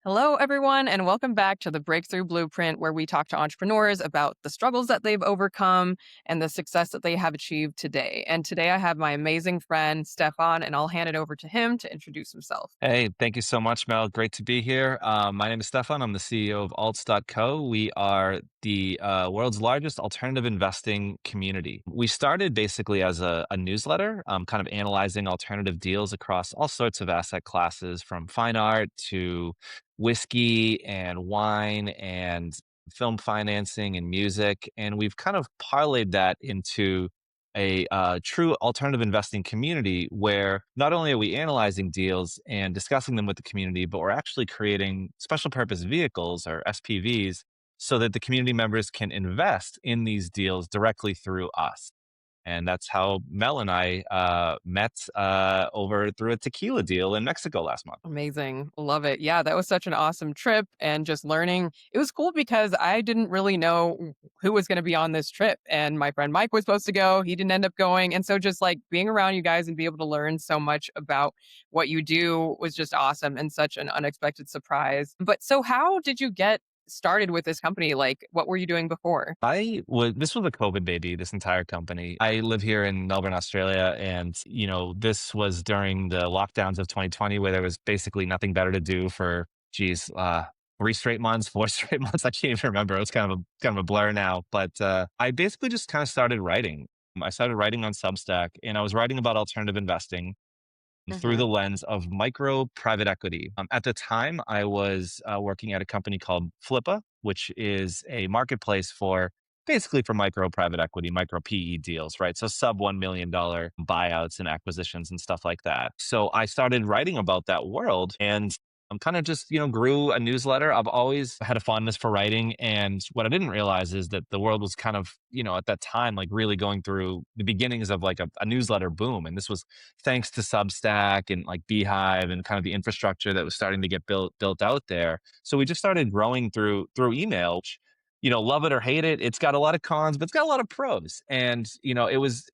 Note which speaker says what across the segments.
Speaker 1: Hello, everyone, and welcome back to the Breakthrough Blueprint, where we talk to entrepreneurs about the struggles that they've overcome and the success that they have achieved today. And today I have my amazing friend, Stefan, and I'll hand it over to him to introduce himself.
Speaker 2: Hey, thank you so much, Mel. Great to be here. My name is Stefan. I'm the CEO of alts.co. We are the world's largest alternative investing community. We started basically as a newsletter, kind of analyzing alternative deals across all sorts of asset classes, from fine art to whiskey and wine and film financing and music. And we've kind of parlayed that into a true alternative investing community where not only are we analyzing deals and discussing them with the community, but we're actually creating special purpose vehicles or SPVs so that the community members can invest in these deals directly through us. And that's how Mel and I met over through a tequila deal in Mexico last month.
Speaker 1: Amazing. Love it. Yeah, that was such an awesome trip and just learning. It was cool because I didn't really know who was going to be on this trip. And my friend Mike was supposed to go. He didn't end up going. And so just like being around you guys and be able to learn so much about what you do was just awesome and such an unexpected surprise. But so how did you get started with this company? Like what were you doing before?
Speaker 2: This was a COVID baby, this entire company. I live here in Melbourne, Australia. And, this was during the lockdowns of 2020 where there was basically nothing better to do for, geez, 3 straight months, 4 straight months. I can't even remember. It's kind of a blur now. But I basically just kind of started writing. I started writing on Substack and I was writing about alternative investing through
Speaker 1: Hmm.
Speaker 2: the lens of micro private equity. At the time, I was working at a company called Flippa, which is a marketplace for basically for micro private equity, micro PE deals, right? So sub $1 million buyouts and acquisitions and stuff like that. So I started writing about that world and I'm kind of just, grew a newsletter. I've always had a fondness for writing. And what I didn't realize is that the world was kind of, at that time, like really going through the beginnings of like a newsletter boom. And this was thanks to Substack and like Beehive and kind of the infrastructure that was starting to get built out there. So we just started growing through email. Which, love it or hate it, it's got a lot of cons, but it's got a lot of pros. And it was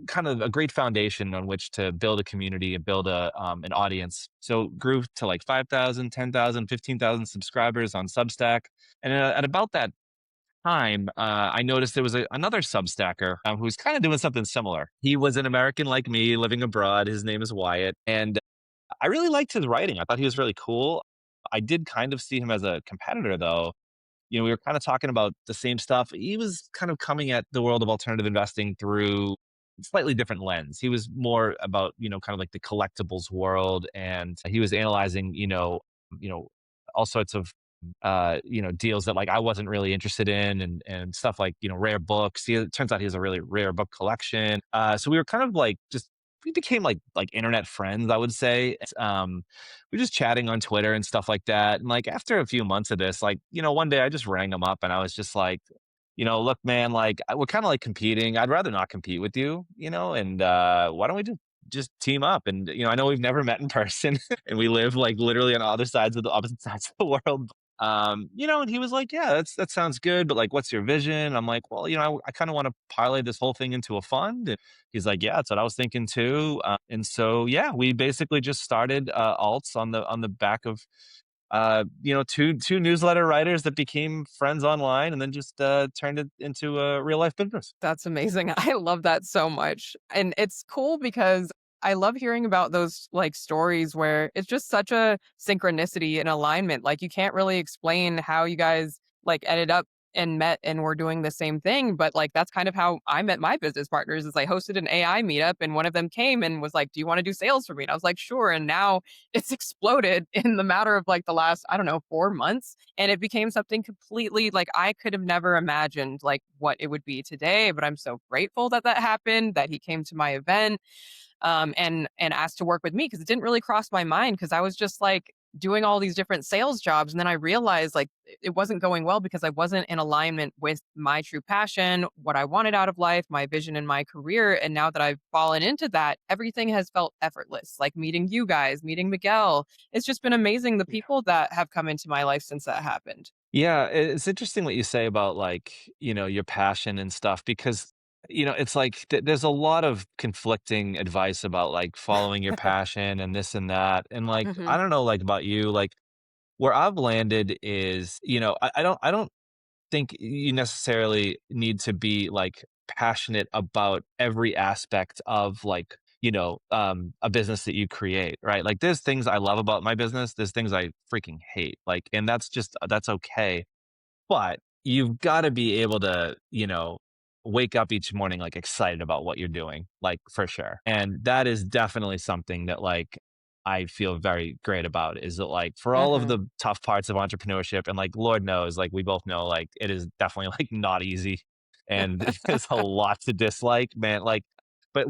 Speaker 2: kind of a great foundation on which to build a community and build an audience. So grew to like 5,000, 10,000, 15,000 subscribers on Substack. And at about that time, I noticed there was another Substacker who was kind of doing something similar. He was an American like me, living abroad. His name is Wyatt, and I really liked his writing. I thought he was really cool. I did kind of see him as a competitor, though. We were kind of talking about the same stuff. He was kind of coming at the world of alternative investing through a slightly different lens. He was more about, kind of like the collectibles world, and he was analyzing, you know, all sorts of deals that like I wasn't really interested in and stuff like, rare books. It turns out he has a really rare book collection. So we were kind of like just we became like internet friends, I would say. We were just chatting on Twitter and stuff like that. And like after a few months of this, like, one day I just rang him up and I was just like, look, man, like we're kind of like competing. I'd rather not compete with you, and why don't we just team up? And I know we've never met in person and we live like literally on the opposite sides of the world. And he was like, yeah, that sounds good, but like, what's your vision? I'm like, well, I kind of want to parlay this whole thing into a fund. And he's like, yeah, that's what I was thinking too. And so, yeah, we basically just started alts on the back of two newsletter writers that became friends online, and then just turned it into a real life business.
Speaker 1: That's amazing. I love that so much. And it's cool because I love hearing about those like stories where it's just such a synchronicity and alignment. Like you can't really explain how you guys like ended up and met and were doing the same thing. But like that's kind of how I met my business partners is I hosted an AI meetup and one of them came and was like, do you want to do sales for me? And I was like, sure. And now it's exploded in the matter of like the last, I don't know, 4 months. And it became something completely like I could have never imagined like what it would be today. But I'm so grateful that that happened, that he came to my event and asked to work with me because it didn't really cross my mind because I was just like doing all these different sales jobs and then I realized like it wasn't going well because I wasn't in alignment with my true passion, what I wanted out of life, my vision in my career. And now that I've fallen into that, everything has felt effortless. Like meeting you guys, meeting Miguel. It's just been amazing the people that have come into my life since that happened.
Speaker 2: Yeah, it's interesting what you say about like, your passion and stuff because it's like there's a lot of conflicting advice about like following your passion and this and that. And like I
Speaker 1: Hmm.
Speaker 2: don't know like about you, like Where I've landed is, I don't think you necessarily need to be like passionate about every aspect of like, a business that you create, right? Like there's things I love about my business, there's things I freaking hate. Like, and that's okay. But you've gotta be able to, wake up each morning, like, excited about what you're doing, like, for sure. And that is definitely something that, like, I feel very great about, is that, like, for all of
Speaker 1: Mhm.
Speaker 2: the tough parts of entrepreneurship and, like, Lord knows, like, we both know, like, it is definitely, like, not easy, and there's a lot to dislike, man, like, but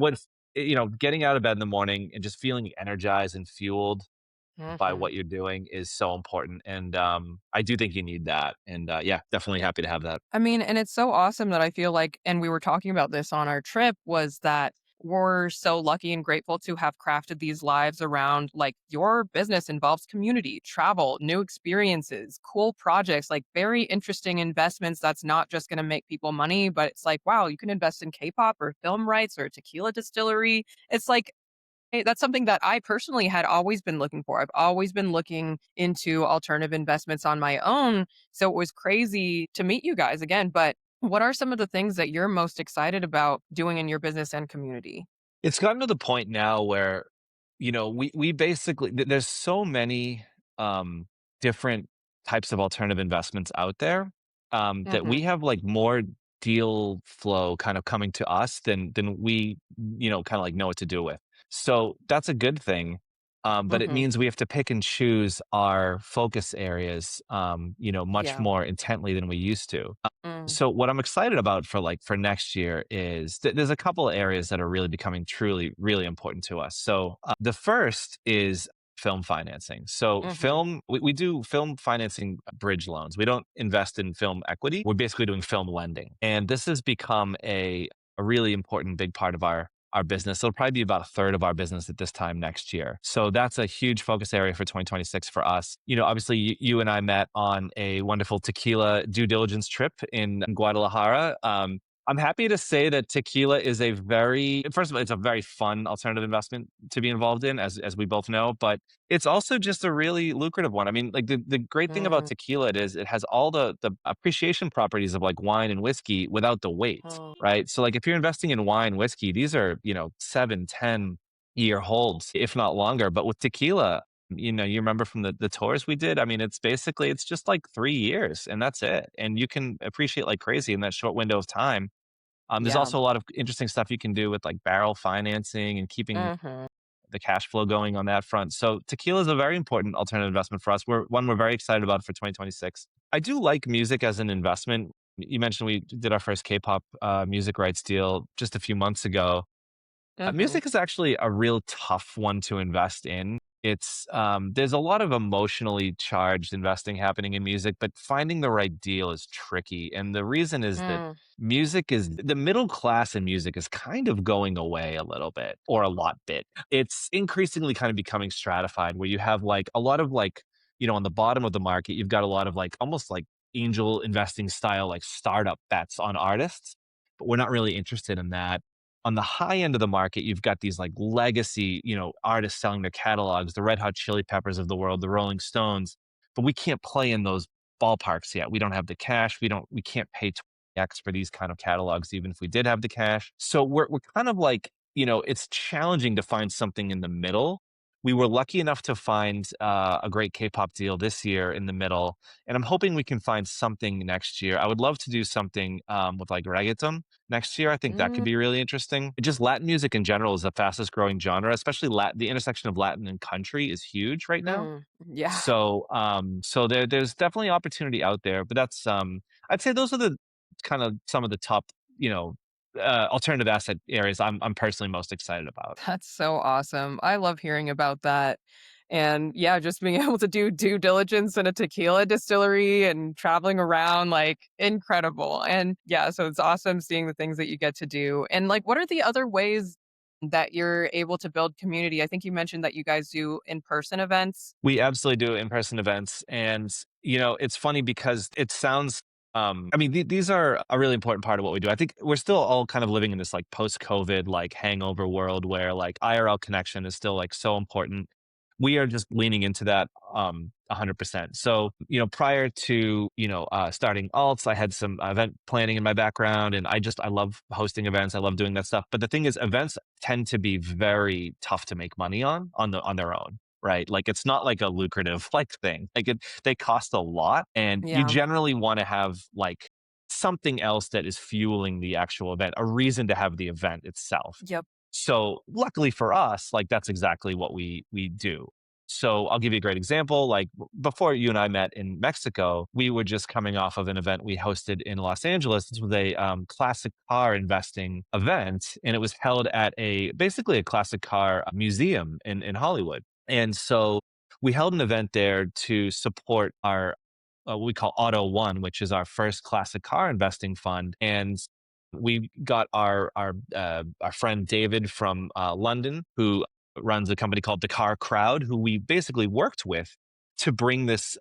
Speaker 2: getting out of bed in the morning and just feeling energized and fueled by
Speaker 1: Mhm.
Speaker 2: what you're doing is so important, and, I do think you need that, and, yeah, definitely happy to have that.
Speaker 1: I mean, and it's so awesome that I feel like, and we were talking about this on our trip, was that we're so lucky and grateful to have crafted these lives around like your business involves community, travel, new experiences, cool projects, like very interesting investments that's not just going to make people money, but it's like, wow, you can invest in K-pop or film rights or a tequila distillery. It's like that's something that I personally had always been looking for. I've always been looking into alternative investments on my own. So it was crazy to meet you guys again. But what are some of the things that you're most excited about doing in your business and community?
Speaker 2: It's gotten to the point now where, we basically there's so many, different types of alternative investments out there, that we
Speaker 1: Mhm.
Speaker 2: have, like, more deal flow kind of coming to us than we, kinda, like, know what to do with. So, that's a good thing, but it
Speaker 1: Mhm.
Speaker 2: means we have to pick and choose our focus areas, much
Speaker 1: Yeah.
Speaker 2: more intently than we used to.
Speaker 1: Mm.
Speaker 2: So what I'm excited about for next year is there's a couple of areas that are really becoming truly really important to us. So the first is film financing. So
Speaker 1: Mhm.
Speaker 2: we do film financing bridge loans. We don't invest in film equity. We're basically doing film lending. And this has become a really important big part of our business. It'll probably be about a third of our business at this time next year. So that's a huge focus area for 2026 for us. Obviously, you and I met on a wonderful tequila due diligence trip in Guadalajara. I'm happy to say that tequila is first of all, it's a very fun alternative investment to be involved in, as we both know, but it's also just a really lucrative one. I mean, like the great thing about
Speaker 1: Mm.
Speaker 2: tequila is it has all the appreciation properties of like wine and whiskey without the weight,
Speaker 1: Oh.
Speaker 2: right? So like if you're investing in wine, whiskey, these are, 7, 10 year holds, if not longer. But with tequila, you remember from the tours we did? I mean, it's just like 3 years and that's it. And you can appreciate like crazy in that short window of time. There's
Speaker 1: Yeah.
Speaker 2: also a lot of interesting stuff you can do with like barrel financing and keeping
Speaker 1: Mhm.
Speaker 2: the cash flow going on that front. So tequila is a very important alternative investment for us. We're very excited about for 2026. I do like music as an investment. You mentioned we did our first K-pop music rights deal just a few months ago.
Speaker 1: Mhm.
Speaker 2: Music is actually a real tough one to invest in. There's a lot of emotionally charged investing happening in music, but finding the right deal is tricky. And the reason is that
Speaker 1: Mm.
Speaker 2: the middle class in music is kind of going away a little bit or a lot bit. It's increasingly kind of becoming stratified where you have like a lot of like, on the bottom of the market, you've got a lot of like almost like angel investing style, like startup bets on artists, but we're not really interested in that. On the high end of the market, you've got these like legacy, artists selling their catalogs, the Red Hot Chili Peppers of the world, the Rolling Stones, but we can't play in those ballparks yet. We don't have the cash. We can't pay X for these kind of catalogs, even if we did have the cash. So we're kind of like, it's challenging to find something in the middle. We were lucky enough to find a great K-pop deal this year in the middle, and I'm hoping we can find something next year. I would love to do something with like reggaeton next year. I think that could
Speaker 1: Mm.
Speaker 2: be really interesting. Just Latin music in general is the fastest growing genre, especially the intersection of Latin and country is huge right now.
Speaker 1: Mm. Yeah.
Speaker 2: So there's definitely opportunity out there, but I'd say those are the kind of some of the top, alternative asset areas I'm personally most excited about.
Speaker 1: That's so awesome. I love hearing about that. And yeah, just being able to do due diligence in a tequila distillery and traveling around, like incredible. And yeah, so it's awesome seeing the things that you get to do. And like, what are the other ways that you're able to build community? I think you mentioned that you guys do in person events.
Speaker 2: We absolutely do in-person events, and, it's funny because it sounds, I mean, these are a really important part of what we do. I think we're still all kind of living in this, like, post-COVID, like, hangover world where, like, IRL connection is still, like, so important. we are just leaning into that 100%. So, prior to, starting alts, I had some event planning in my background, and I love hosting events. I love doing that stuff. But the thing is, events tend to be very tough to make money on their own. Right. Like it's not like a lucrative like thing. They cost a lot, and you
Speaker 1: Yeah.
Speaker 2: generally want to have like something else that is fueling the actual event, a reason to have the event itself.
Speaker 1: Yep.
Speaker 2: So luckily for us, like that's exactly what we do. So I'll give you a great example. Like before you and I met in Mexico, we were just coming off of an event we hosted in Los Angeles. This was a classic car investing event, and it was held at a basically a classic car museum in Hollywood. And so we held an event there to support our what we call Auto One, which is our first classic car investing fund. And we got our friend David from London, who runs a company called the Car Crowd, who we basically worked with to bring this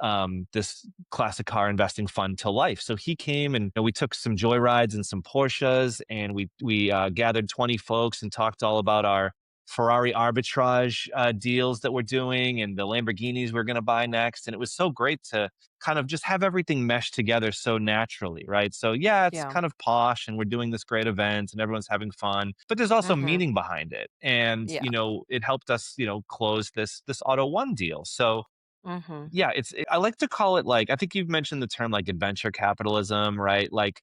Speaker 2: classic car investing fund to life. So he came, and we took some joyrides and some Porsches, and we gathered 20 folks and talked all about our Ferrari arbitrage deals that we're doing and the Lamborghinis we're going to buy next. And it was so great to kind of just have everything meshed together so naturally, right? So yeah, it's
Speaker 1: Yeah.
Speaker 2: kind of posh and we're doing this great event and everyone's having fun, but there's also
Speaker 1: Mhm.
Speaker 2: meaning behind it. And,
Speaker 1: Yeah.
Speaker 2: it helped us, close this Auto One deal. So
Speaker 1: Mhm.
Speaker 2: yeah, I like to call it like, I think you've mentioned the term like adventure capitalism, right? Like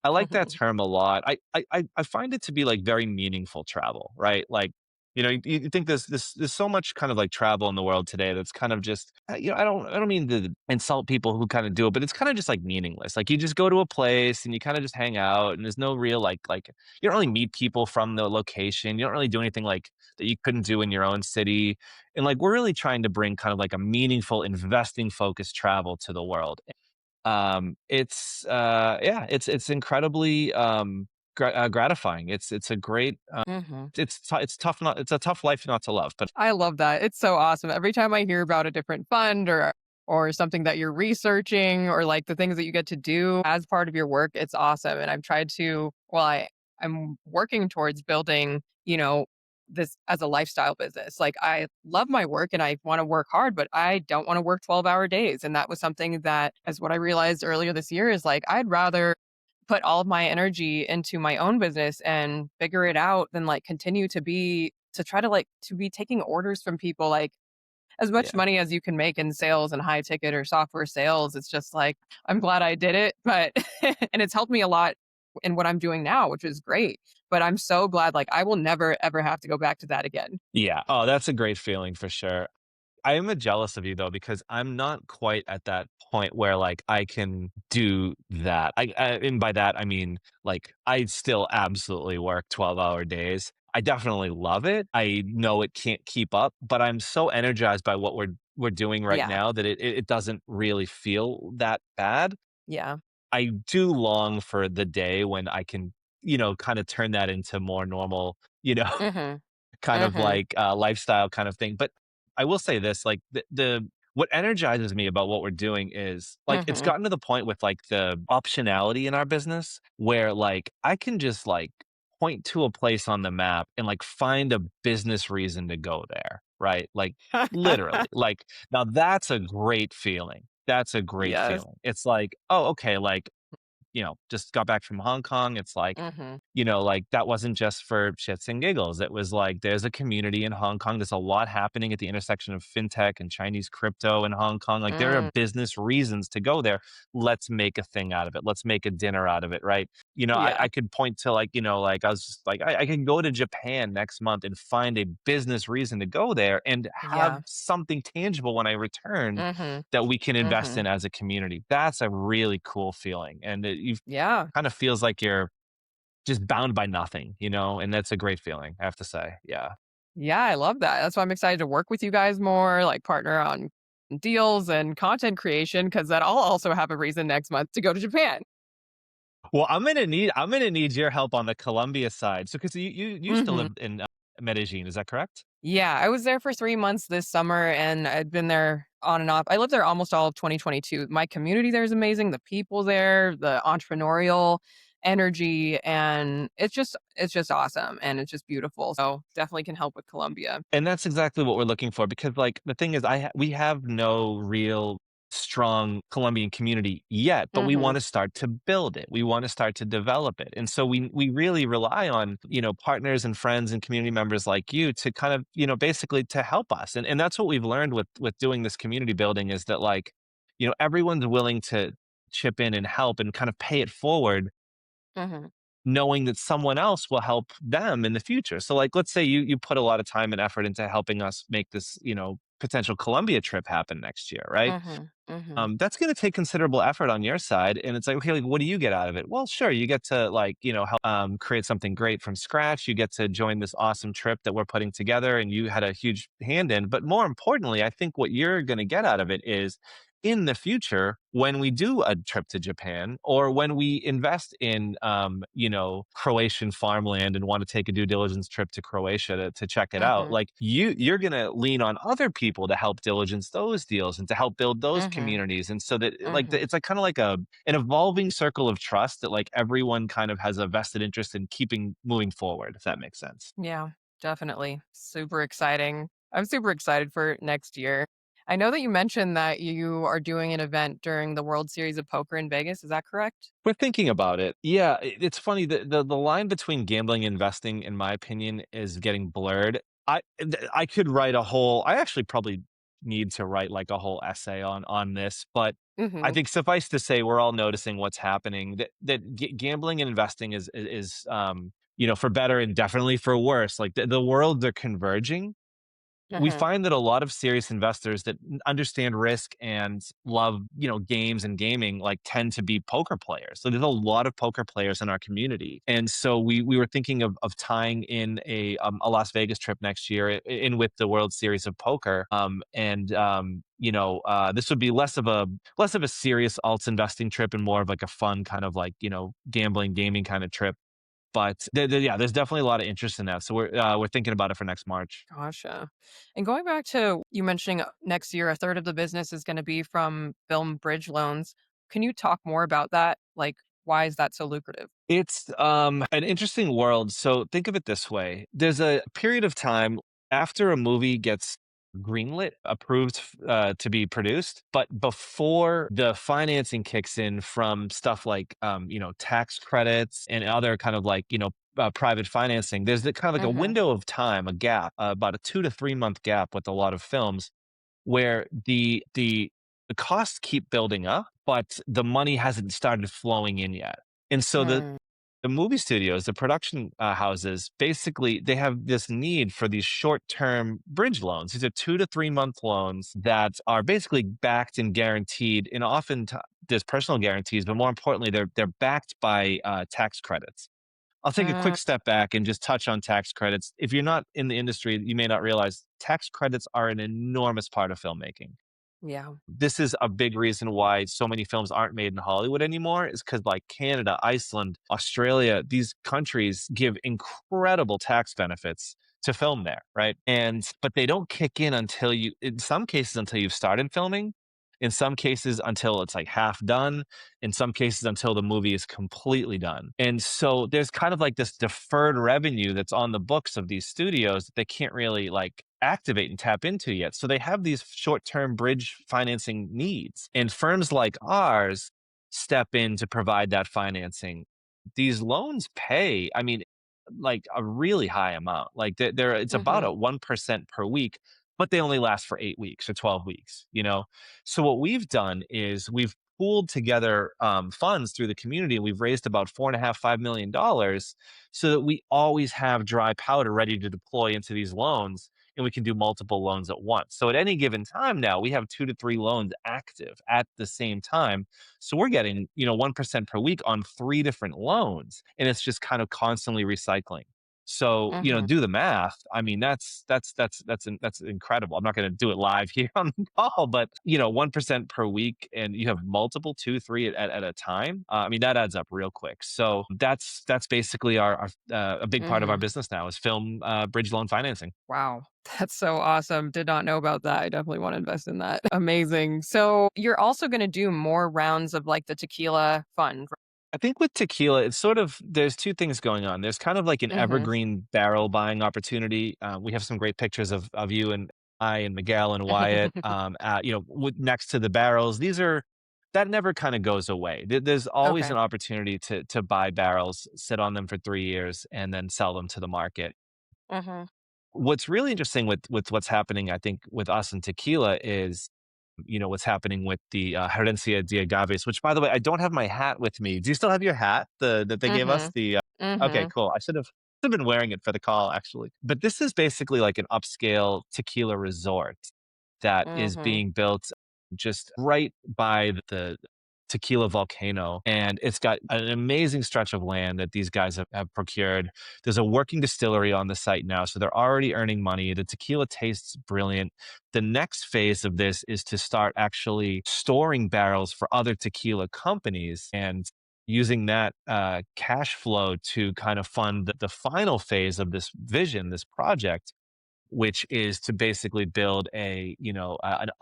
Speaker 2: I like that term a lot. I find it to be like very meaningful travel, right? Like, you think there's so much kind of like travel in the world today that's kind of just I don't mean to insult people who kind of do it, but it's kind of just like meaningless. Like you just go to a place and you kind of just hang out, and there's no real like you don't really meet people from the location. You don't really do anything like that you couldn't do in your own city. And like we're really trying to bring kind of like a meaningful investing focused travel to the world. Yeah, it's incredibly, gratifying. It's a great,
Speaker 1: Mhm.
Speaker 2: it's tough not it's a tough life not to love, but
Speaker 1: I love that. It's so awesome. Every time I hear about a different fund or something that you're researching or like the things that you get to do as part of your work, it's awesome. And I've tried to I'm working towards building, this as a lifestyle business. Like I love my work and I want to work hard, but I don't want to work 12-hour days. And that was something that as what I realized earlier this year is like I'd rather put all of my energy into my own business and figure it out than like continue to try to like to be taking orders from people like as much
Speaker 2: yeah.
Speaker 1: money as you can make in sales and high ticket or software sales. It's just like I'm glad I did it, but and it's helped me a lot in what I'm doing now, which is great. But I'm so glad like I will never ever have to go back to that again.
Speaker 2: Yeah. Oh, that's a great feeling for sure. I am jealous of you though, because I'm not quite at that point where like I can do that. And by that I mean like I still absolutely work 12-hour days. I definitely love it. I know it can't keep up, but I'm so energized by what we're doing right
Speaker 1: Yeah.
Speaker 2: now that it doesn't really feel that bad.
Speaker 1: Yeah.
Speaker 2: I do long for the day when I can, kind of turn that into more normal,
Speaker 1: Mhm.
Speaker 2: kind of
Speaker 1: Mhm.
Speaker 2: like, lifestyle kind of thing. But I will say this, like the what energizes me about what we're doing is like it's
Speaker 1: Mhm.
Speaker 2: gotten to the point with like the optionality in our business where like I can just like point to a place on the map and like find a business reason to go there, right? Like literally. Like now that's a great feeling. That's a great
Speaker 1: Yes.
Speaker 2: feeling. It's like, oh, okay, like just got back from Hong Kong. It's like,
Speaker 1: Mhm.
Speaker 2: like that wasn't just for shits and giggles. It was like there's a community in Hong Kong. There's a lot happening at the intersection of fintech and Chinese crypto in Hong Kong. Like there are
Speaker 1: Mm.
Speaker 2: business reasons to go there. Let's make a thing out of it. Let's make a dinner out of it, right? I
Speaker 1: Yeah.
Speaker 2: could point to like, like I was just like, I can go to Japan next month and find a business reason to go there and have
Speaker 1: Yeah.
Speaker 2: something tangible when I return
Speaker 1: Mhm.
Speaker 2: that we can invest
Speaker 1: Mhm.
Speaker 2: in as a community. That's a really cool feeling. And you
Speaker 1: Yeah.
Speaker 2: kind of feels like you're just bound by nothing, and that's a great feeling, I have to say. Yeah.
Speaker 1: Yeah, I love that. That's why I'm excited to work with you guys more, like partner on deals and content creation, because that I'll also have a reason next month to go to Japan.
Speaker 2: Well, I'm gonna need your help on the Colombia side. So, because you used to
Speaker 1: Mhm.
Speaker 2: live in Medellin, is that correct?
Speaker 1: Yeah, I was there for 3 months this summer, and I'd been there on and off. I lived there almost all of 2022. My community there is amazing, the people there, the entrepreneurial energy, and it's just awesome, and it's just beautiful. So definitely can help with Colombia.
Speaker 2: And that's exactly what we're looking for because, like, the thing is, we have no real strong Colombian community yet, but we
Speaker 1: Mhm.
Speaker 2: want to start to build it. We want to start to develop it, and so we really rely on partners and friends and community members like you to kind of basically to help us. And that's what we've learned with doing this community building is that, like, everyone's willing to chip in and help and kind of pay it forward,
Speaker 1: Mhm.
Speaker 2: knowing that someone else will help them in the future. So, like, let's say you put a lot of time and effort into helping us make this, potential Columbia trip happen next year, right?
Speaker 1: Mhm. Mhm.
Speaker 2: That's going to take considerable effort on your side, and it's like, okay, like, what do you get out of it? Well, sure, you get to, like, help create something great from scratch. You get to join this awesome trip that we're putting together, and you had a huge hand in. But more importantly, I think what you're going to get out of it is, in the future, when we do a trip to Japan or when we invest in, Croatian farmland and want to take a due diligence trip to Croatia to check it out,
Speaker 1: Mhm.
Speaker 2: like you're going to lean on other people to help diligence those deals and to help build those
Speaker 1: Mhm.
Speaker 2: communities. And so that,
Speaker 1: Mhm.
Speaker 2: it's like kind of like an evolving circle of trust that, like, everyone kind of has a vested interest in keeping moving forward, if that makes sense.
Speaker 1: Yeah, definitely. Super exciting. I'm super excited for next year. I know that you mentioned that you are doing an event during the World Series of Poker in Vegas. Is that correct?
Speaker 2: We're thinking about it. Yeah, it's funny, the line between gambling and investing, in my opinion, is getting blurred. I could write a whole I actually probably need to write, like, a whole essay on this, but I
Speaker 1: Mhm.
Speaker 2: think suffice to say, we're all noticing what's happening, that gambling and investing for better and definitely for worse, like, the worlds are converging. We
Speaker 1: Mhm.
Speaker 2: find that a lot of serious investors that understand risk and love, games and gaming, like, tend to be poker players. So there's a lot of poker players in our community. And so we were thinking of tying in a Las Vegas trip next year in with the World Series of Poker. This would be less of a serious alts investing trip and more of like a fun kind of, like, gambling gaming kind of trip. But yeah, there's definitely a lot of interest in that. So we're thinking about it for next March.
Speaker 1: Gotcha. And going back to you mentioning next year, a third of the business is going to be from film bridge loans. Can you talk more about that? Like, why is that so lucrative?
Speaker 2: It's, an interesting world. So think of it this way. There's a period of time after a movie gets greenlit, approved, to be produced, but before the financing kicks in from stuff like, tax credits and other kind of, like, private financing, there's the kind of like a
Speaker 1: Mhm.
Speaker 2: window of time, a gap, about a 2 to 3 month gap with a lot of films where the costs keep building up, but the money hasn't started flowing in yet. And so
Speaker 1: Mm.
Speaker 2: the movie studios, the production houses, basically they have this need for these short-term bridge loans. These are 2 to 3 month loans that are basically backed and guaranteed, and often there's personal guarantees, but more importantly, they're backed by tax credits. I'll take a
Speaker 1: Mm.
Speaker 2: quick step back and just touch on tax credits. If you're not in the industry, you may not realize tax credits are an enormous part of filmmaking.
Speaker 1: Yeah.
Speaker 2: This is a big reason why so many films aren't made in Hollywood anymore, is because, like, Canada, Iceland, Australia, these countries give incredible tax benefits to film there, right? But they don't kick in until in some cases, until you've started filming, in some cases, until it's like half done, in some cases, until the movie is completely done. And so there's kind of like this deferred revenue that's on the books of these studios that they can't really, like, activate and tap into yet. So they have these short-term bridge financing needs. And firms like ours step in to provide that financing. These loans pay, I mean, like, a really high amount. Like, they're it's about
Speaker 1: Mhm.
Speaker 2: a 1% per week, but they only last for 8 weeks or 12 weeks. So what we've done is we've pooled together funds through the community. We've raised about 4.5, $5 million so that we always have dry powder ready to deploy into these loans, and we can do multiple loans at once. So at any given time now, we have 2 to 3 loans active at the same time. So we're getting, 1% per week on 3 different loans, and it's just kind of constantly recycling. So,
Speaker 1: Mhm.
Speaker 2: do the math. I mean, that's incredible. I'm not going to do it live here on the call, but 1% per week, and you have multiple, two, three at a time. I mean, that adds up real quick. So that's basically our a big part of our
Speaker 1: Mhm.
Speaker 2: business now is film bridge loan financing.
Speaker 1: Wow. That's so awesome. Did not know about that. I definitely want to invest in that. Amazing. So you're also going to do more rounds of like the tequila fund.
Speaker 2: I think with tequila, it's sort of there's 2 things going on. There's kind of like an
Speaker 1: Mhm.
Speaker 2: evergreen barrel buying opportunity. We have some great pictures of you and I and Miguel and Wyatt, next to the barrels. These are that never kinda goes away. There's always
Speaker 1: Okay.
Speaker 2: an opportunity to buy barrels, sit on them for 3 years, and then sell them to the market.
Speaker 1: Mhm.
Speaker 2: What's really interesting with what's happening, I think, with us and tequila is, what's happening with the Herencia de Agaves, which, by the way, I don't have my hat with me. Do you still have your hat that they gave us?
Speaker 1: Mhm.
Speaker 2: Okay,
Speaker 1: Mhm.
Speaker 2: cool. I should have been wearing it for the call, actually. But this is basically like an upscale tequila resort that is
Speaker 1: Mhm.
Speaker 2: being built just right by the tequila volcano. And it's got an amazing stretch of land that these guys have procured. There's a working distillery on the site now. So they're already earning money. The tequila tastes brilliant. The next phase of this is to start actually storing barrels for other tequila companies and using that cash flow to kind of fund the final phase of this vision, this project, which is to basically build an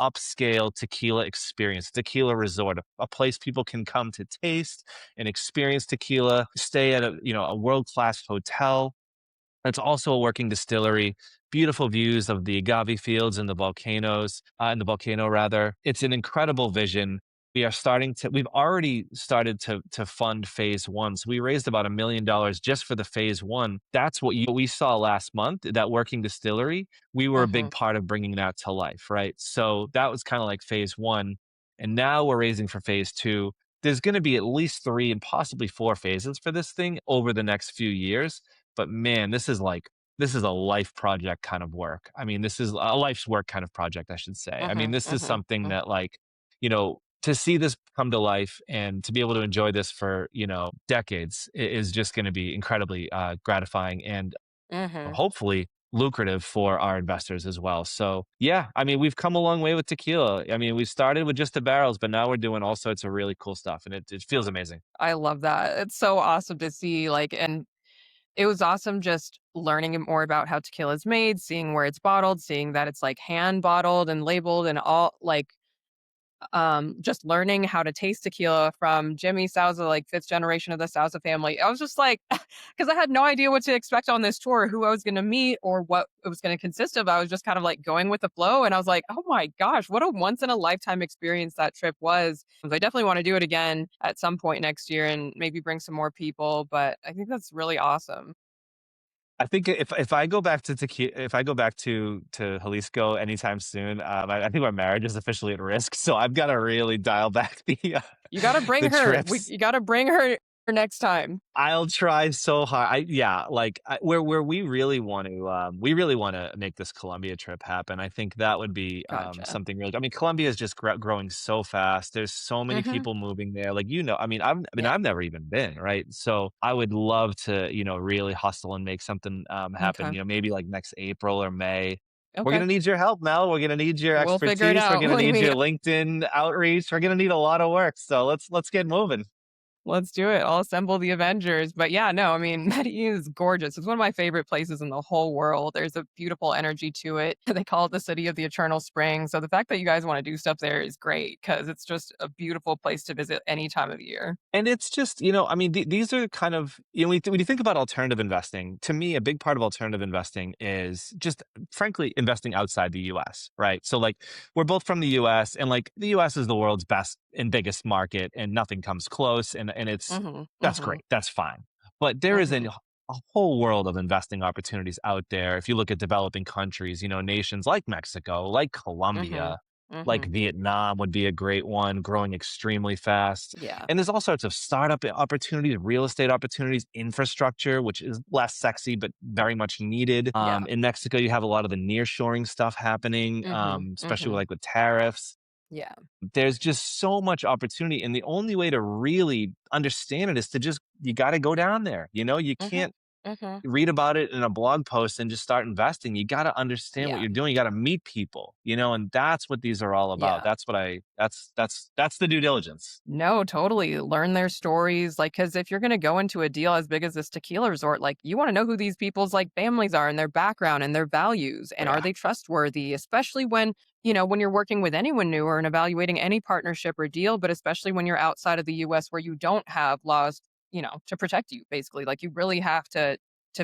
Speaker 2: upscale tequila experience, tequila resort, a place people can come to taste and experience tequila, stay at a world-class hotel. It's also a working distillery, beautiful views of the agave fields and the volcanoes, and the volcano rather. It's an incredible vision. We've already started to fund phase one. So we raised about $1 million just for the phase one. That's what we saw last month, that working distillery. We were a big
Speaker 1: Mhm.
Speaker 2: part of bringing that to life, right? So that was kind of like phase one. And now we're raising for phase two. There's going to be at least 3 and possibly 4 phases for this thing over the next few years, but man, this is a life project kind of work. I mean, this is a life's work kind of project, I should say. I mean,
Speaker 1: Mhm.
Speaker 2: this is
Speaker 1: Mhm.
Speaker 2: something
Speaker 1: Mhm.
Speaker 2: that to see this come to life and to be able to enjoy this for, decades is just going to be incredibly gratifying and
Speaker 1: Mhm.
Speaker 2: hopefully lucrative for our investors as well. So, yeah, I mean, we've come a long way with tequila. I mean, we started with just the barrels, but now we're doing all sorts of really cool stuff and it feels amazing.
Speaker 1: I love that. It's so awesome to see, like, and it was awesome just learning more about how tequila is made, seeing where it's bottled, seeing that it's, like, hand bottled and labeled and all, like, just learning how to taste tequila from Jimmy Sousa, like, 5th generation of the Sousa family. I was just like, because I had no idea what to expect on this tour, who I was gonna meet or what it was gonna consist of. I was just kind of, like, going with the flow, and I was like, "Oh my gosh, what a once in a lifetime experience that trip was." I definitely wanna do it again at some point next year and maybe bring some more people, but I think that's really awesome.
Speaker 2: I think if I go back to if I go back to Jalisco anytime soon, I think my marriage is officially at risk. So I've got to really dial back
Speaker 1: You gotta bring
Speaker 2: the
Speaker 1: her.
Speaker 2: trips.
Speaker 1: You gotta bring her next time.
Speaker 2: I'll try so hard. Where we really want to make this Colombia trip happen. I think that would be
Speaker 1: Gotcha.
Speaker 2: something really. I mean, Colombia is just growing so fast. There's so many
Speaker 1: Mhm.
Speaker 2: people moving there. Like
Speaker 1: Yeah.
Speaker 2: I've never even been, right? So I would love to really hustle and make something happen.
Speaker 1: Okay.
Speaker 2: Maybe like next April or May. We're
Speaker 1: Okay.
Speaker 2: gonna need your help, Mel. We're gonna need your
Speaker 1: We'll figure it
Speaker 2: expertise. We're
Speaker 1: out.
Speaker 2: gonna
Speaker 1: Believe
Speaker 2: need
Speaker 1: me.
Speaker 2: your LinkedIn outreach. We're gonna need a lot of work. So let's get moving.
Speaker 1: Let's do it. I'll assemble the Avengers. But yeah, no, I mean, Medellin is gorgeous. It's one of my favorite places in the whole world. There's a beautiful energy to it. They call it the city of the eternal spring. So the fact that you guys want to do stuff there is great because it's just a beautiful place to visit any time of year.
Speaker 2: And it's just, I mean, these are kind of, when you think about alternative investing, to me, a big part of alternative investing is just, frankly, investing outside the US, right? So, like, we're both from the US, and like, the US is the world's best and biggest market, and nothing comes close. And
Speaker 1: Mhm.
Speaker 2: that's
Speaker 1: Mhm.
Speaker 2: great. That's fine. But there is
Speaker 1: Mhm.
Speaker 2: a whole world of investing opportunities out there. If you look at developing countries, nations like Mexico, like
Speaker 1: Mhm.
Speaker 2: Colombia, like
Speaker 1: Mhm.
Speaker 2: Vietnam would be a great one, growing extremely fast.
Speaker 1: Yeah.
Speaker 2: And there's all sorts of startup opportunities, real estate opportunities, infrastructure, which is less sexy but very much needed.
Speaker 1: Yeah.
Speaker 2: In Mexico, you have a lot of the nearshoring stuff happening,
Speaker 1: Mhm.
Speaker 2: especially
Speaker 1: Mhm.
Speaker 2: with tariffs.
Speaker 1: Yeah.
Speaker 2: There's just so much opportunity, and the only way to really understand it is to just you got to go down there. You
Speaker 1: Mhm.
Speaker 2: can't
Speaker 1: Mhm.
Speaker 2: read about it in a blog post and just start investing. You got to understand what
Speaker 1: Yeah.
Speaker 2: you're doing. You got to meet people, and that's what these are all about.
Speaker 1: Yeah.
Speaker 2: That's the due diligence.
Speaker 1: No, totally. Learn their stories, like, because if you're gonna go into a deal as big as this tequila resort, like, you wanna know who these people's, like, families are and their background and their values,
Speaker 2: Oh,
Speaker 1: and are
Speaker 2: yeah.
Speaker 1: they trustworthy, especially when, when you're working with anyone new or and evaluating any partnership or deal, but especially when you're outside of the US where you don't have laws, to protect you, basically. Like, you really have to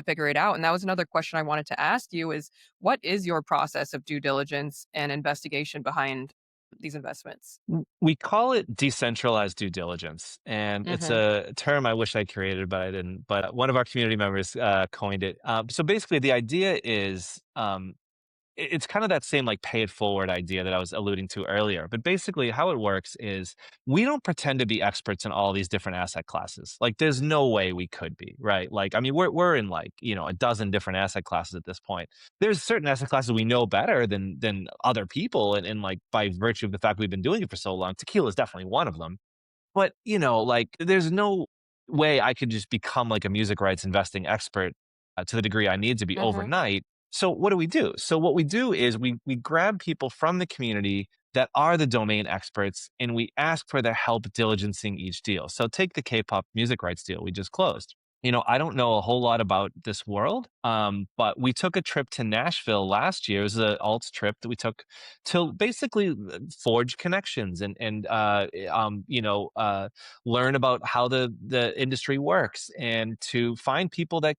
Speaker 1: figure it out, and that was another question I wanted to ask you is, what is your process of due diligence and investigation behind these investments?
Speaker 2: We call it decentralized due diligence, and it's
Speaker 1: Mhm.
Speaker 2: a term I wish I created, but I didn't. But one of our community members coined it. So basically, the idea is it's kind of that same like pay it forward idea that I was alluding to earlier. But basically, how it works is we don't pretend to be experts in all these different asset classes. Like, there's no way we could be, right? Like, I mean, we're in like a dozen different asset classes at this point. There's certain asset classes we know better than other people, and like by virtue of the fact we've been doing it for so long, tequila is definitely one of them. But, like, there's no way I could just become like a music rights investing expert to the degree I need to be
Speaker 1: Mhm.
Speaker 2: overnight. So what do we do? So what we do is we grab people from the community that are the domain experts and we ask for their help diligencing each deal. So take the K-pop music rights deal we just closed. I don't know a whole lot about this world, but we took a trip to Nashville last year. It was an alts trip that we took to basically forge connections and learn about how the industry works, and to find people that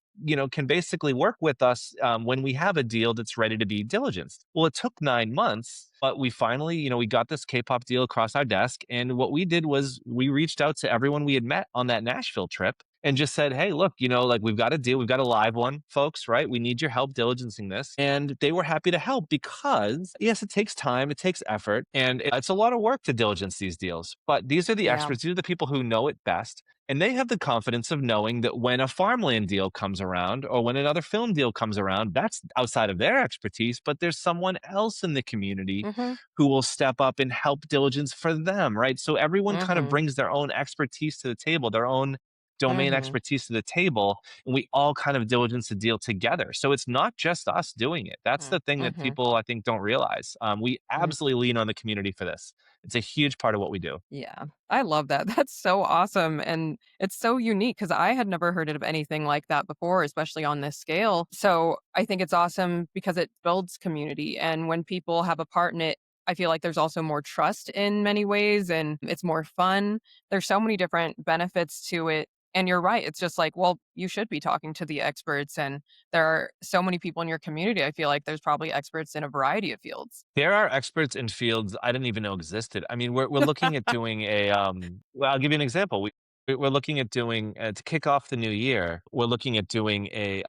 Speaker 2: can basically work with us when we have a deal that's ready to be diligenced. Well, it took 9 months, but we finally, we got this K-pop deal across our desk, and what we did was we reached out to everyone we had met on that Nashville trip and just said, "Hey, look, like we've got a deal, we've got a live one, folks, right? We need your help diligencing this." And they were happy to help because, yes, it takes time, it takes effort, and it's a lot of work to diligence these deals. But these are the
Speaker 1: Yeah.
Speaker 2: experts, these are the people who know it best. And they have the confidence of knowing that when a farmland deal comes around or when another film deal comes around, that's outside of their expertise, but there's someone else in the community
Speaker 1: Mhm.
Speaker 2: who will step up and help diligence for them, right? So everyone kind of
Speaker 1: Mhm.
Speaker 2: brings their own expertise to the table, their own domain
Speaker 1: Mhm.
Speaker 2: expertise to the table, and we all kind of diligence the deal together. So it's not just us doing it. That's
Speaker 1: Mm.
Speaker 2: the thing that
Speaker 1: Mhm.
Speaker 2: people I think don't realize. We
Speaker 1: Mm.
Speaker 2: absolutely lean on the community for this. It's a huge part of what we do.
Speaker 1: Yeah. I love that. That's so awesome, and it's so unique because I had never heard of anything like that before, especially on this scale. So, I think it's awesome because it builds community, and when people have a part in it, I feel like there's also more trust in many ways, and it's more fun. There's so many different benefits to it, and you're right, it's just like, well, you should be talking to the experts, and there are so many people in your community, I feel like there's probably experts in a variety of fields.
Speaker 2: There are experts in fields I didn't even know existed. I mean, we're looking at doing well, I'll give you an example. We're looking at doing to kick off the new year. We're looking at doing a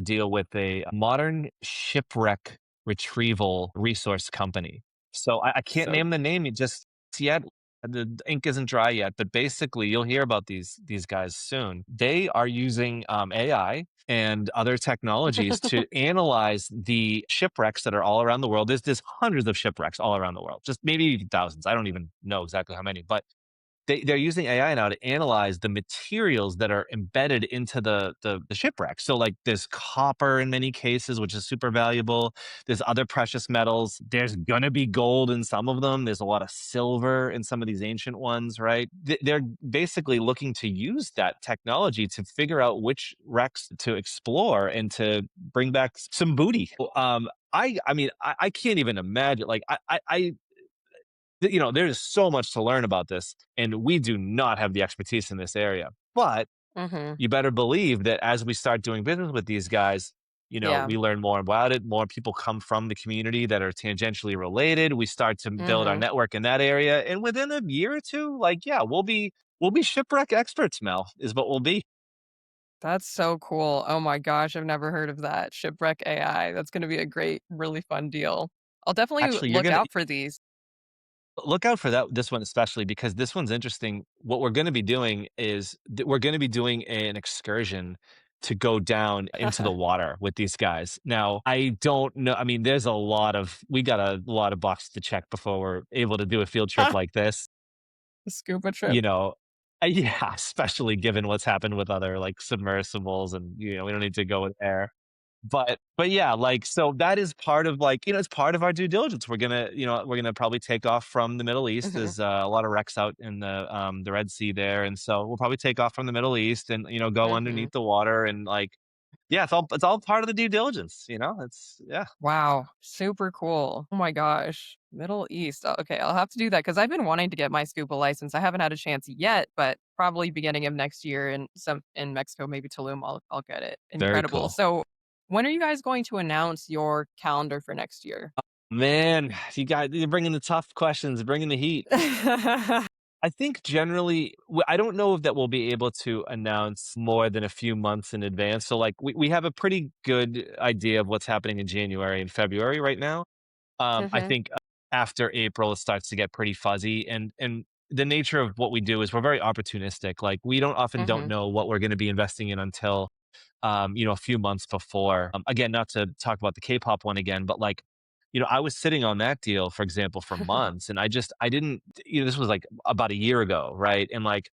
Speaker 2: deal with a modern shipwreck retrieval resource company. So I can't
Speaker 1: So
Speaker 2: name the name just yet. The ink isn't dry yet, but basically, you'll hear about these guys soon. They are using AI and other technologies to analyze the shipwrecks that are all around the world. There's hundreds of shipwrecks all around the world, just maybe thousands. I don't even know exactly how many, but they're using AI now to analyze the materials that are embedded into the shipwreck. So like there's copper in many cases, which is super valuable. There's other precious metals. There's gonna be gold in some of them. There's a lot of silver in some of these ancient ones, right? They're basically looking to use that technology to figure out which wrecks to explore and to bring back some booty. I mean, I can't even imagine. Like there's so much to learn about this, and we do not have the expertise in this area. But
Speaker 1: Mhm.
Speaker 2: you better believe that as we start doing business with these guys,
Speaker 1: Yeah.
Speaker 2: we learn more about it. More people come from the community that are tangentially related. We start to build our
Speaker 1: Mhm.
Speaker 2: network in that area, and within a year or two, like yeah, we'll be shipwreck experts. Mel is what we'll be.
Speaker 1: That's so cool. Oh my gosh, I've never heard of that. Shipwreck AI. That's gonna be a great, really fun deal. I'll definitely
Speaker 2: Actually, you're
Speaker 1: look
Speaker 2: gonna
Speaker 1: out for these.
Speaker 2: look out for this one especially because this one's interesting. What we're going to be doing is we're going to be doing an excursion to go down into the water with these guys. Now, I don't know. I mean, we got a lot of boxes to check before we're able to do a field trip like this.
Speaker 1: Scuba trip.
Speaker 2: You know, Yeah, especially given what's happened with other, like, submersibles and, we don't need to go there. But yeah, like, so that is part of, like, it's part of our due diligence. We're gonna probably take off from the Middle East.
Speaker 1: Mhm,
Speaker 2: There's, a lot of wrecks out in the Red Sea there, and so we'll probably take off from the Middle East and, go
Speaker 1: mhm.
Speaker 2: underneath the water and, like, yeah, it's all part of the due diligence, It's yeah.
Speaker 1: Wow, super cool. Oh my gosh. Middle East. Okay, I'll have to do that because I've been wanting to get my scuba license. I haven't had a chance yet, but probably beginning of next year in Mexico, maybe Tulum, I'll get it.
Speaker 2: Very
Speaker 1: Incredible.
Speaker 2: cool.
Speaker 1: So when are you guys going to announce your calendar for next year?
Speaker 2: Man, you're bringing the tough questions, bringing the heat. I think generally, I don't know if that we'll be able to announce more than a few months in advance. So, like, we have a pretty good idea of what's happening in January and February right now. I
Speaker 1: Mhm,
Speaker 2: think after April, it starts to get pretty fuzzy, and the nature of what we do is we're very opportunistic. Like, we don't
Speaker 1: mhm,
Speaker 2: know what we're going to be investing in until a few months before. Again, not to talk about the K-pop one again, but like, I was sitting on that deal, for example, for months, and I didn't, this was like about a year ago, right? And like,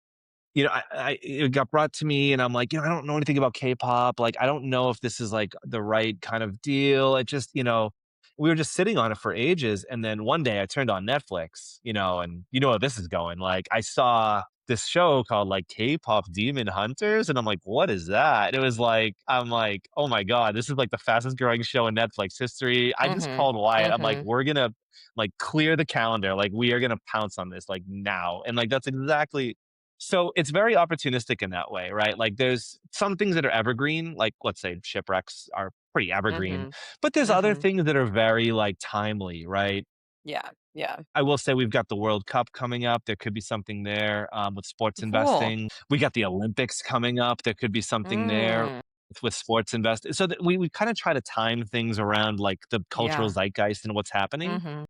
Speaker 2: it got brought to me, and I'm like, I don't know anything about K-pop. Like, I don't know if this is like the right kind of deal. It just, we were just sitting on it for ages, and then one day I turned on Netflix, and you know where this is going. Like, I saw this show called like K-pop Demon Hunters, and I'm like, what is that? And it was like, I'm like, oh my god, this is like the fastest growing show in Netflix history. I just
Speaker 1: mhm,
Speaker 2: called Wyatt. I'm like,
Speaker 1: mhm,
Speaker 2: we're gonna like clear the calendar. Like, we are gonna pounce on this like now, and like that's exactly so it's very opportunistic in that way, right? Like, there's some things that are evergreen, like, let's say shipwrecks are pretty evergreen,
Speaker 1: mhm,
Speaker 2: but there's other
Speaker 1: mhm.
Speaker 2: things that are very, like, timely, right?
Speaker 1: Yeah, yeah.
Speaker 2: I will say we've got the World Cup coming up. There could be something there, with sports
Speaker 1: Cool.
Speaker 2: investing. We got the Olympics coming up. There could be something there
Speaker 1: Mm,
Speaker 2: with sports investing. So that we kinda try to time things around, like, the cultural
Speaker 1: yeah.
Speaker 2: zeitgeist and what's happening.
Speaker 1: Mhm,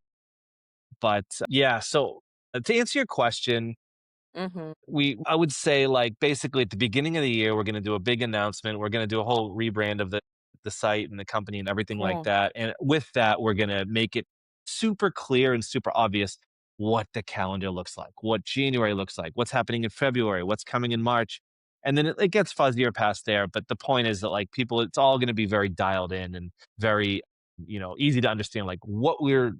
Speaker 2: But, yeah, so, to answer your question,
Speaker 1: mhm.
Speaker 2: I would say, like, basically at the beginning of the year, we're gonna do a big announcement. We're gonna do a whole rebrand of the site and the company and everything like
Speaker 1: Cool.
Speaker 2: that, and with that, we're gonna make it super clear and super obvious what the calendar looks like, what January looks like, what's happening in February, what's coming in March, and then it gets fuzzier past there, but the point is that, like, people it's all gonna be very dialed in and very, easy to understand, like, what we're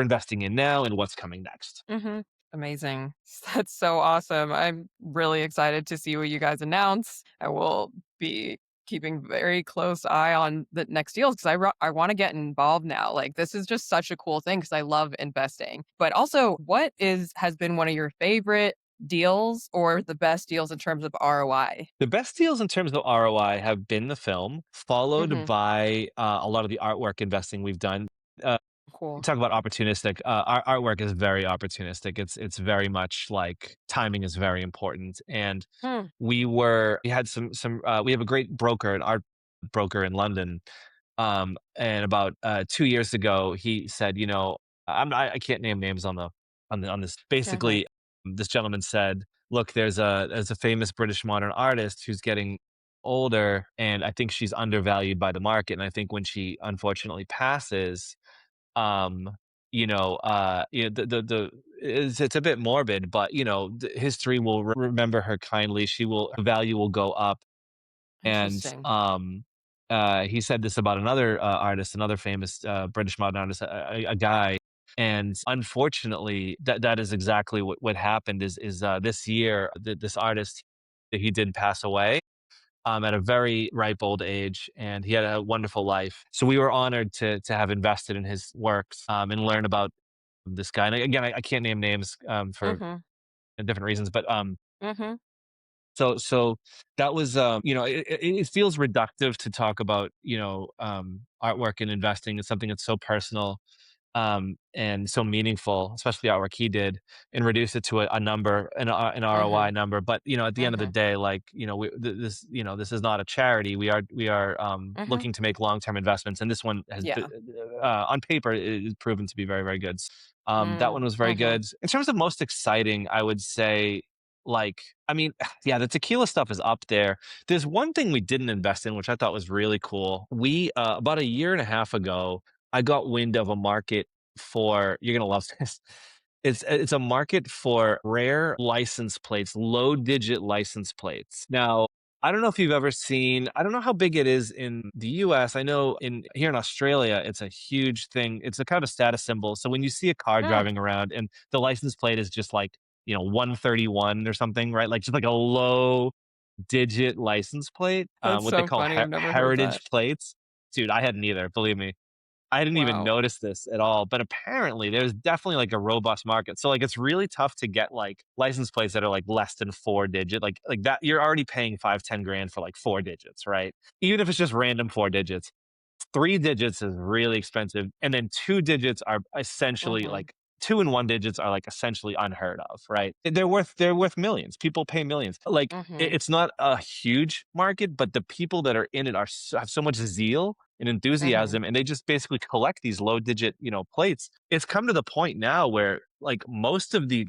Speaker 2: investing in now and what's coming next.
Speaker 1: Mhm. Amazing. That's so awesome. I'm really excited to see what you guys announce. I will be keeping very close eye on the next deals because I want to get involved now. Like this is just such a cool thing because I love investing. But also, what is has been one of your favorite deals or the best deals in terms of ROI?
Speaker 2: The best deals in terms of ROI have been the film, followed
Speaker 1: Mhm.
Speaker 2: by, a lot of the artwork investing we've done. Uh, you
Speaker 1: Cool.
Speaker 2: talk about opportunistic, our artwork is very opportunistic. It's very much like timing is very important, and
Speaker 1: Hmm.
Speaker 2: we had we have a great broker, an art broker in London, and about, 2 years ago, he said, I can't name names on this.
Speaker 1: Mhm.
Speaker 2: Basically, this gentleman said, "Look, there's a famous British modern artist who's getting older, and I think she's undervalued by the market, and I think when she unfortunately passes, um, the it's a bit morbid, but, history will remember her kindly. Her value will go up." And,
Speaker 1: Interesting.
Speaker 2: he said this about another, artist, another famous, British modern artist, a guy, and unfortunately, that is exactly what happened this year, this artist, he did pass away, at a very ripe old age, and he had a wonderful life. So we were honored to have invested in his works, and learn about this guy. And again, I can't name names, for
Speaker 1: Mhm.
Speaker 2: different reasons, but,
Speaker 1: Mhm.
Speaker 2: so that was, it feels reductive to talk about, artwork and investing. It's something that's so personal, and so meaningful, especially the artwork he did, and reduce it to a number, an ROI
Speaker 1: Mhm.
Speaker 2: number. But, at the end of the
Speaker 1: Mhm.
Speaker 2: day, like, this is not a charity. We are
Speaker 1: Mhm.
Speaker 2: looking to make long-term investments, and this one has been,
Speaker 1: Yeah.
Speaker 2: on paper, it is proven to be very, very good. That
Speaker 1: Mm.
Speaker 2: one was very
Speaker 1: Mhm.
Speaker 2: good. In terms of most exciting, I would say, like, I mean, yeah, the tequila stuff is up there. There's one thing we didn't invest in, which I thought was really cool. About a year and a half ago, I got wind of a market for you're gonna love this. It's a market for rare license plates, low digit license plates. Now, I don't know if you've ever seen, I don't know how big it is in the US. I know in here in Australia, it's a huge thing. It's a kind of a status symbol. So when you see a car
Speaker 1: Yeah,
Speaker 2: driving around and the license plate is just like, 131 or something, right? Like just like a low digit license plate,
Speaker 1: that's
Speaker 2: what they
Speaker 1: so
Speaker 2: call
Speaker 1: funny. I've never heard that.
Speaker 2: heritage plates. Dude, I hadn't either, believe me. I didn't even
Speaker 1: Wow.
Speaker 2: notice this at all, but apparently there's definitely like a robust market. So like it's really tough to get like license plates that are like less than 4 digit. Like that you're already paying 5, 10 grand for like 4 digits, right? Even if it's just random 4 digits. 3 digits is really expensive, and then 2 digits are essentially
Speaker 1: Mhm,
Speaker 2: like 2 and 1 digits are like essentially unheard of, right? They're worth millions. People pay millions. Like
Speaker 1: mhm,
Speaker 2: it's not a huge market, but the people that are in it have so much zeal and
Speaker 1: mhm,
Speaker 2: enthusiasm, and they just basically collect these low digit, plates. It's come to the point now where like most of the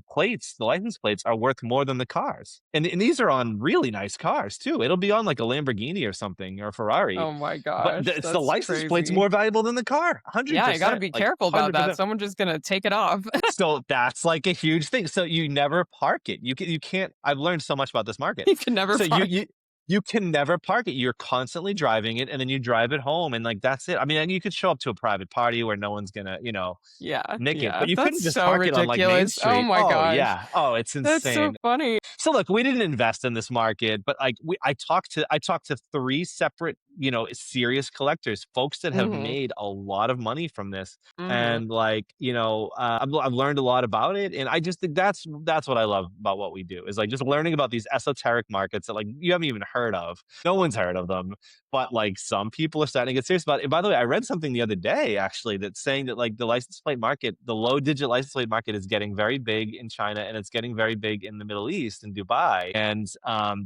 Speaker 2: plates, the license plates are worth more than the cars. And these are on really nice cars too. It'll be on like a Lamborghini or something or a Ferrari,
Speaker 1: oh my
Speaker 2: but
Speaker 1: gosh,
Speaker 2: it's the
Speaker 1: that's
Speaker 2: license plate's
Speaker 1: crazy.
Speaker 2: more valuable than the car,
Speaker 1: Yeah, you gotta
Speaker 2: 100%,
Speaker 1: be
Speaker 2: like
Speaker 1: careful about that.
Speaker 2: 100%.
Speaker 1: Someone just gonna take it off.
Speaker 2: So that's like a huge thing. So you never park it. You can't. I've learned so much about this market.
Speaker 1: You can never
Speaker 2: So you
Speaker 1: park.
Speaker 2: you you can never park it. You're constantly driving it, and then you drive it home, and like that's it. I mean, and you could show up to a private party where no one's gonna,
Speaker 1: Yeah,
Speaker 2: nick it,
Speaker 1: yeah,
Speaker 2: but you
Speaker 1: that's
Speaker 2: couldn't just
Speaker 1: so
Speaker 2: park it on like Main
Speaker 1: ridiculous. Oh
Speaker 2: Street.
Speaker 1: my
Speaker 2: Oh
Speaker 1: gosh,
Speaker 2: yeah. Oh, it's
Speaker 1: that's so
Speaker 2: insane.
Speaker 1: funny.
Speaker 2: So look, we didn't invest in this market, but like I talked to three separate, serious collectors, folks that have
Speaker 1: Mhm,
Speaker 2: made a lot of money from this,
Speaker 1: mhm.
Speaker 2: and like I've learned a lot about it, and I just think that's what I love about what we do is like just learning about these esoteric markets that like you haven't even heard of. No one's heard of them, but like some people are starting to get serious about it. And by the way, I read something the other day actually that's saying that like the license plate market, the low digit license plate market is getting very big in China and it's getting very big in the Middle East in Dubai. And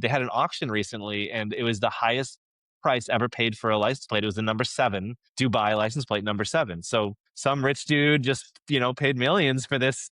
Speaker 2: they had an auction recently and it was the highest price ever paid for a license plate. It was the number 7 Dubai license plate number 7. So some rich dude just, paid millions for this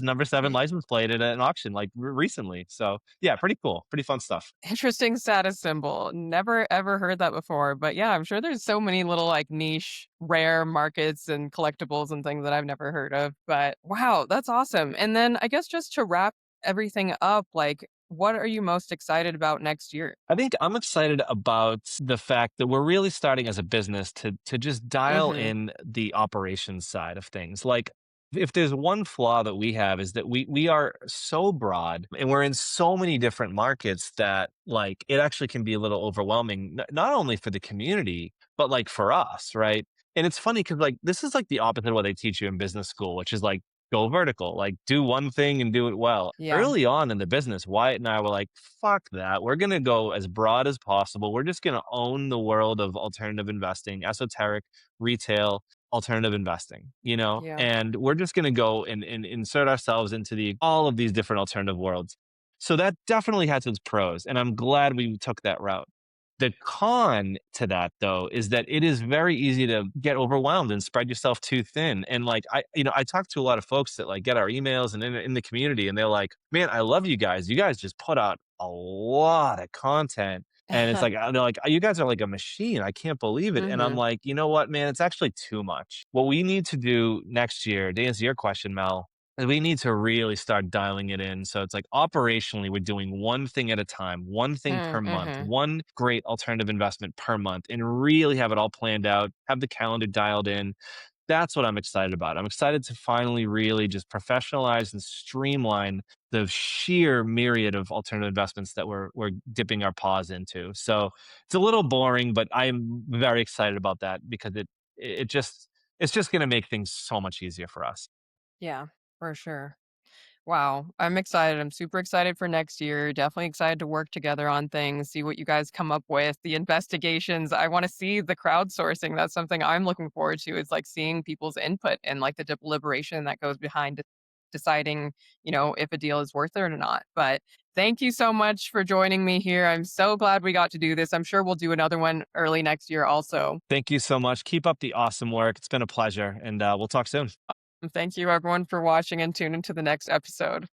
Speaker 2: number 7 license plate at an auction like recently. So yeah, pretty cool. Pretty fun stuff.
Speaker 1: Interesting status symbol. Never ever heard that before, but yeah, I'm sure there's so many little, like, niche, rare markets and collectibles and things that I've never heard of, but wow, that's awesome, and then I guess just to wrap everything up, like, what are you most excited about next year?
Speaker 2: I think I'm excited about the fact that we're really starting as a business to just dial
Speaker 1: Mhm.
Speaker 2: in the operations side of things. Like if there's one flaw that we have is that we are so broad and we're in so many different markets that like it actually can be a little overwhelming not only for the community but like for us, right? And it's funny cuz like this is like the opposite of what they teach you in business school, which is like go vertical, like do one thing and do it well.
Speaker 1: Yeah,
Speaker 2: Early on in the business, Wyatt and I were like, fuck that. We're going to go as broad as possible. We're just going to own the world of alternative investing, esoteric, retail, alternative investing,
Speaker 1: yeah,
Speaker 2: and we're just going to go and insert ourselves into all of these different alternative worlds. So that definitely has its pros. And I'm glad we took that route. The con to that though is that it is very easy to get overwhelmed and spread yourself too thin. And like I talk to a lot of folks that like get our emails and in the community and they're like, "Man, I love you guys. You guys just put out a lot of content." And it's like they're like, "You guys are like a machine. I can't believe it." And I'm
Speaker 1: mhm,
Speaker 2: like, "You know what, man? It's actually too much. What we need to do next year, to answer your question, Mel, and we need to really start dialing it in. So it's like operationally, we're doing one thing at a time, one thing per month,
Speaker 1: mhm.
Speaker 2: one great alternative investment per month, and really have it all planned out, have the calendar dialed in. That's what I'm excited about. I'm excited to finally really just professionalize and streamline the sheer myriad of alternative investments that we're dipping our paws into. So it's a little boring, but I'm very excited about that because it just it's just going to make things so much easier for us.
Speaker 1: Yeah, for sure. Wow, I'm excited. I'm super excited for next year. Definitely excited to work together on things, see what you guys come up with, the investigations. I want to see the crowdsourcing. That's something I'm looking forward to. Is like seeing people's input and like the deliberation that goes behind deciding, if a deal is worth it or not. But thank you so much for joining me here. I'm so glad we got to do this. I'm sure we'll do another one early next year also.
Speaker 2: Thank you so much. Keep up the awesome work. It's been a pleasure, and we'll talk soon.
Speaker 1: And thank you everyone for watching and tune into the next episode.